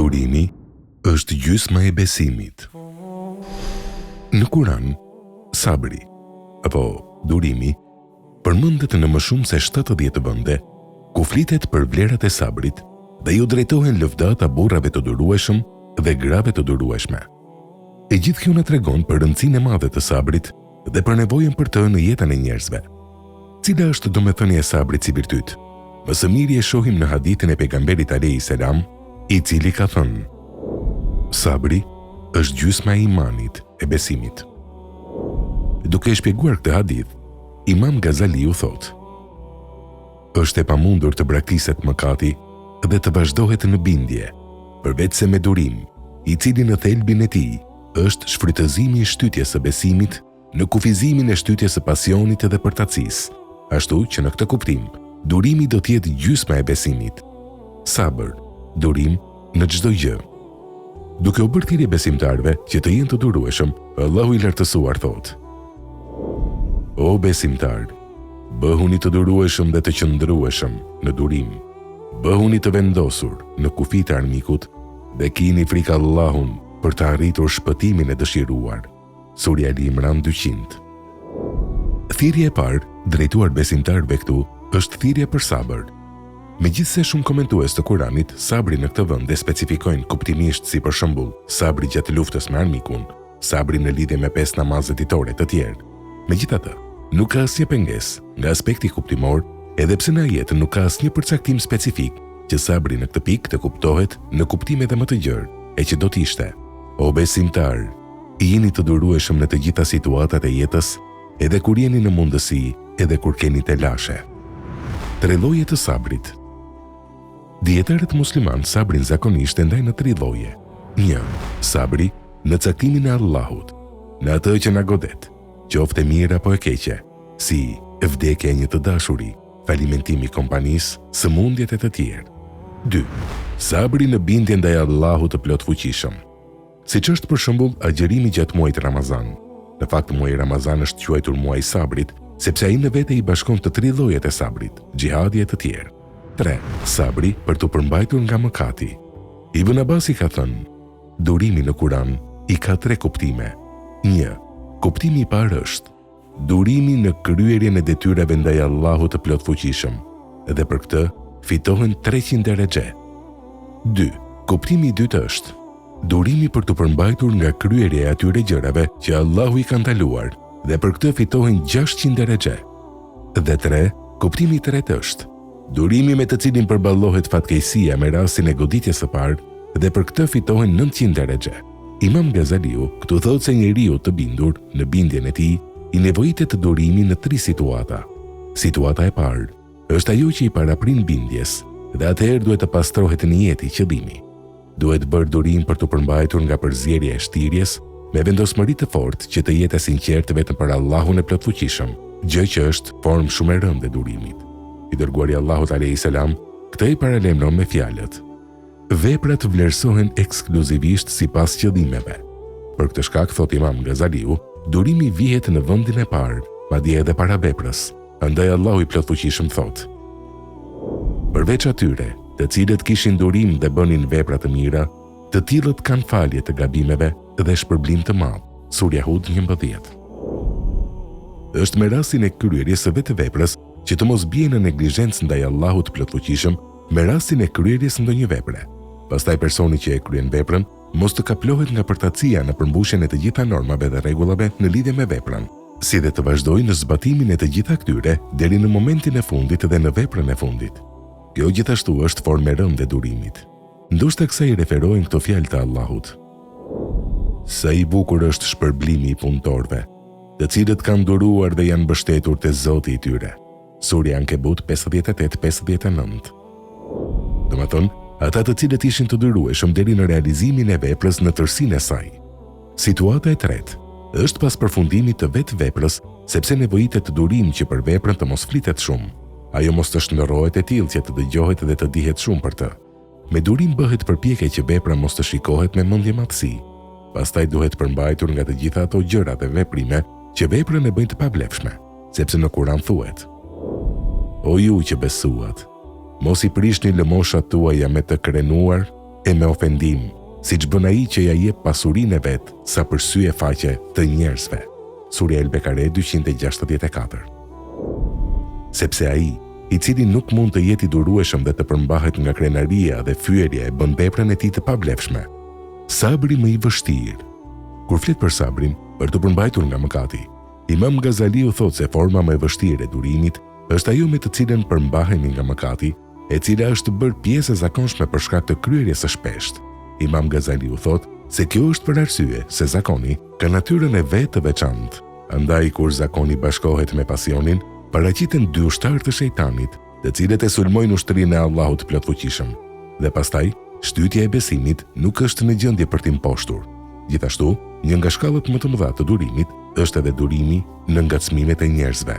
Durimi është gjysma e besimit. Në Kuran, sabri, apo durimi, përmendet në më shumë se 70 vende, ku flitet për vlerat e sabrit dhe ju drejtohen lëvdata burrave të durueshëm dhe grave të durueshme. E gjithë kjo na tregon për rëndësinë e madhe të sabrit dhe për nevojën për të në jetën e njerëzve. Cila është domethënia e sabrit si virtyt? Më së miri e shohim në hadithin e pejgamberit alayhis salam, i cili ka thënë: sabri është gjysma e imanit, e besimit. Duke shpjeguar këtë hadith, Imam Gazaliu thotë: është e pamundur të braktiset mëkati dhe të vazhdohet në bindje, përveç se me durim, i cili në thelbin e tij është shfrytëzimi i shtytjes së besimit në kufizimin e shtytjes së pasionit dhe përtatësisë, ashtu që në këtë kuptim, durimi do të jetë gjysma e besimit. Sabër, durim në çdo gjë. Duke u bërë thirrje besimtarëve që të jenë të durueshëm, Allahu i lartësuar thotë: O besimtar, bëhuni të durueshëm dhe të qëndrueshëm në durim. Bëhuni të vendosur në kufit e armikut dhe kini frikë Allahun për të arritur shpëtimin e dëshiruar. Surja Ali Imran 200. Thirrja e parë drejtuar besimtarëve këtu është thirrja për sabër. Megjithse shumë komentues të Kuranit sabri në këtë vend e specifikojnë kuptimisht si për shembull sabri gjatë luftës me armikun, sabri në lidhje me 5 namazet ditore të tjerë. Megjithatë, nuk ka asnjë pengesë nga aspekti kuptimor, edhe pse në ajet nuk ka asnjë përcaktim specifik që sabri në këtë pikë të kuptohet në kuptime edhe më të gjerë, e që do të ishte: o besimtar, jeni të durueshëm në të gjitha situatat e jetës, edhe kur jeni në mundësi, edhe kur keni të lashe. 3 lloje të sabrit. Dietarët musliman sabrin zakonisht e ndajnë në 3 lloje. 1. Sabri në caktimin e Allahut, në atë që na godet, qoftë e mirë apo e keqe, si vdekja e një të dashuri, falimentimi i kompanisë, sëmundjet e të tjerë. 2. Sabri në bindje ndaj Allahut të plot fuqishëm, siç është për shembull agjërimi gjatë muajit Ramazan. Në fakt muaji Ramazan është quajtur muaji i sabrit, sepse ai në vete i bashkon të 3 llojet e sabrit, xhihadi e të tjerë. 3. Sabri për të përmbajtur nga mëkati. Ibn Abbasi ka thënë: durimi në Kuran i ka 3 kuptime. 1. Kuptimi i parë është durimi në kryerjen e detyrave ndaj Allahut të plot fuqishëm, dhe për këtë fitohen 300 derexhe. 2. Kuptimi i dytë është durimi për të përmbajtur nga kryerja e atyre gjërave që Allahu i ka ndaluar, dhe për këtë fitohen 600 derexhe. Dhe 3. Kuptimi i tretë është durimi me të cilin përballohet fatkeqësia me rastin e goditjes së parë, dhe për këtë fitohen 900 derexhe. Imam Gazaliu këtu thotë se njeriu të bindur në bindjen e tij i nevojitet të durimi në 3 situata. Situata e parë është ajo që i paraprin bindjes, dhe atëherë duhet të pastrohet në jetë i qëllimi. Duhet bërë durim për të përmbajtur nga përzierja e shtirjes, me vendosmëri të fortë që të jetë e sinqertë vetëm për Allahun e plotfuqishëm, gjë që është formë shumë e rëndë e durimit. I dërguari Allahut alayhis salam këtë i paralemron me fjalët: veprat vlerësohen ekskluzivisht sipas qëllimeve. Për këtë shkak, thot Imam Gazaliu, durimi vihet në vendin e parë, madje edhe para veprës. Andaj Allahu i plotfuqishëm thot: përveç atyre të cilët kishin durim dhe bënin vepra të mira, të tillët kanë falje të gabimeve dhe shpërblim të madh. Surja Hud 11. Është me rastin e kryerjes së vetë veprës që të mos bie në neglizhencë ndaj Allahut të plotfuqishëm me rastin e kryerjes së ndonjë vepre. Pastaj personi që e kryen veprën mos të kaplohet nga përtatësia në përmbushjen e të gjitha normave dhe rregullave në lidhje me veprën, si dhe të vazhdojë në zbatimin e të gjitha këtyre deri në momentin e fundit dhe në veprën e fundit. Kjo gjithashtu është formë e rëndë e durimit. Ndoshta kësaj referohen këto fjalë të Allahut: sa i bukur është shpërblimi i punëtorëve, të cilët kanë duruar dhe janë mbështetur te Zoti i tyre. Surja Ankebut 58-59. Domethënë, ata të cilët ishin të durueshëm deri në realizimin e veprës në tërësinë e saj. Situata e tretë është pas përfundimit të vetë veprës, sepse nevojitet të durim që për veprën të mos flitet shumë. Ajo mos të shndërrohet e tillë që të dëgjohet dhe të dihet shumë për të. Me durim bëhet përpjekje që vepra mos të shikohet me mendje madhësi. Pastaj duhet përmbajtur nga të gjitha ato gjëra dhe veprime që veprën e bëjnë të pavlefshme, sepse në Kuran thuhet: o ju që besuat, mos i prishni lëmoshat tuaja me të krenuar e me ofendim, siç bën ai që ja jep pasurinë e vet sa për sy e faqe të njerëzve. Surja El-Bekare 264. Sepse ai, i cili nuk mund të jetë i durueshëm dhe të përmbahet nga krenaria dhe fyerja e bën veprën e tij të pavlefshme. Sabri më i vështirë. Kur flet për sabrin, për të përmbajtur nga mëkati, Imam Gazaliu thot se forma më e vështirë e durimit është ajo me të cilën përmbahemi nga mëkati, e cila është bërë pjesë e zakonshme për shkak të kryerjes së shpeshtë. Imam Gazaliu thot se kjo është për arsye se zakoni ka natyrën e vet të veçantë. Andaj kur zakoni bashkohet me pasionin, paraqiten dy ushtarë të shejtanit, të cilët e sulmojnë ushtrinë e Allahut plotfuqishëm. Dhe pastaj, shtytja e besimit nuk është në gjendje për t'i mposhtur. Gjithashtu, një nga shkallët më të mëdha të durimit është edhe durimi në ngacmimet e njerëzve.